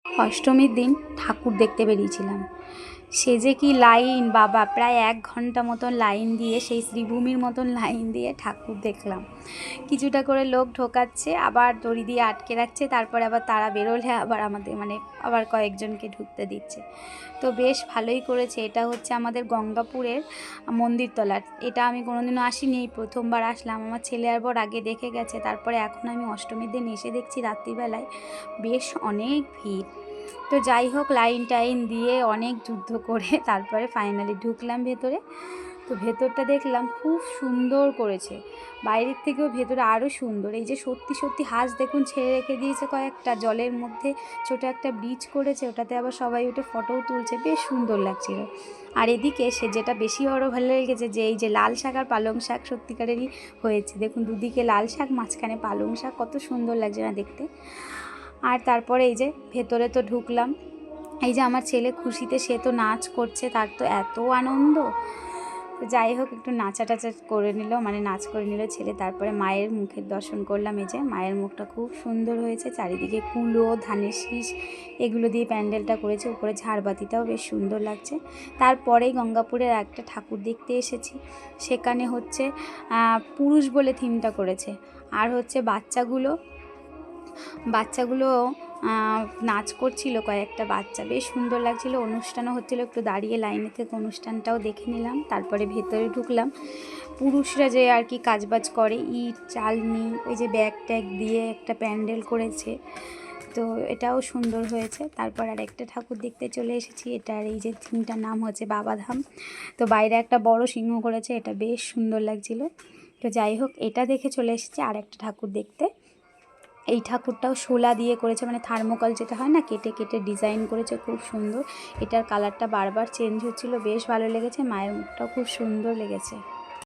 অষ্টমীর দিন ঠাকুর দেখতে বেরিয়েছিলাম। সে যে কি লাইন বাবা, প্রায় 1 ঘন্টা মতন লাইন দিয়ে, সেই শ্রীভূমির মতন লাইন দিয়ে ঠাকুর দেখলাম। কিছুটা করে লোক ঢোকাচ্ছে, আবার দড়ি দিয়ে আটকে রাখছে, তারপরে আবার তারা বেরোলে আবার আমাদের আবার কয়েকজনকে ঢুকতে দিচ্ছে। তো বেশ ভালোই করেছে। এটা হচ্ছে আমাদের গঙ্গাপুরের মন্দিরতলার। এটা আমি কোনোদিনও আসিনি, এই প্রথমবার আসলাম। আমার ছেলে আর বর আগে দেখে গেছে, তারপরে এখন আমি অষ্টমীর দিন এসে দেখছি রাত্রিবেলায় বেশ অনেক ভিড়। তো যাই হোক, লাইন টাইন দিয়ে অনেক যুদ্ধ করে তারপরে ফাইনালি ঢুকলাম ভেতরে। তো ভেতরটা দেখলাম খুব সুন্দর করেছে, বাইরের থেকেও ভেতরে আরও সুন্দর। এই যে সত্যি সত্যি হাঁস দেখুন ছেড়ে রেখে দিয়েছে কয়েকটা, জলের মধ্যে ছোট একটা ব্রিজ করেছে, ওটাতে আবার সবাই উঠে ফটোও তুলছে, বেশ সুন্দর লাগছিল। আর এদিকে সে যেটা বেশি বড় ভালো লেগেছে, যে এই যে লাল শাক আর পালং শাক সত্যিকারেরই হয়েছে। দেখুন দুদিকে লাল শাক, মাঝখানে পালং শাক, কত সুন্দর লাগছে না দেখতে। আর তারপরে এই যে ভেতরে তো ঢুকলাম, এই যে আমার ছেলে খুশিতে সে তো নাচ করছে, তার তো এত আনন্দ। তো যাই হোক, একটু নাচা টাচা করে নিল, নাচ করে নিল ছেলে। তারপরে মায়ের মুখের দর্শন করলাম। এই যে মায়ের মুখটা খুব সুন্দর হয়েছে, চারিদিকে কুলো, ধানের শীষ এগুলো দিয়ে প্যান্ডেলটা করেছে, উপরে ঝাড়বাতিটাও বেশ সুন্দর লাগছে। তারপরেই গঙ্গাপুরের একটা ঠাকুর দেখতে এসেছি, সেখানে হচ্ছে পুরুষ বলে থিমটা করেছে। আর হচ্ছে বাচ্চাগুলো নাচ করছিল, কয়েকটা বাচ্চা, বেশ সুন্দর লাগছিল। অনুষ্ঠানও হচ্ছিল, একটু দাঁড়িয়ে লাইনে থেকে অনুষ্ঠানটাও দেখে নিলাম। তারপরে ভেতরে ঢুকলাম। পুরুষরা যে আর কি কাজবাজ করে, ইট চালনি, ওই যে ব্যাগ ট্যাগ দিয়ে একটা প্যান্ডেল করেছে, তো এটাও সুন্দর হয়েছে। তারপর আর একটা ঠাকুর দেখতে চলে এসেছি, এটার এই যে থিমটার নাম হচ্ছে বাবাধাম। তো বাইরে একটা বড় সিংহ করেছে, এটা বেশ সুন্দর লাগছিল। তো যাই হোক, এটা দেখে চলে এসেছি আর একটা ঠাকুর দেখতে। এই ঠাকুরটাও শোলা দিয়ে করেছে, থার্মোকল যেটা হয় না, কেটে কেটে ডিজাইন করেছে, খুব সুন্দর। এটার কালারটা বারবার চেঞ্জ হচ্ছিল, বেশ ভালো লেগেছে। মায়ের মুখটাও খুব সুন্দর লেগেছে।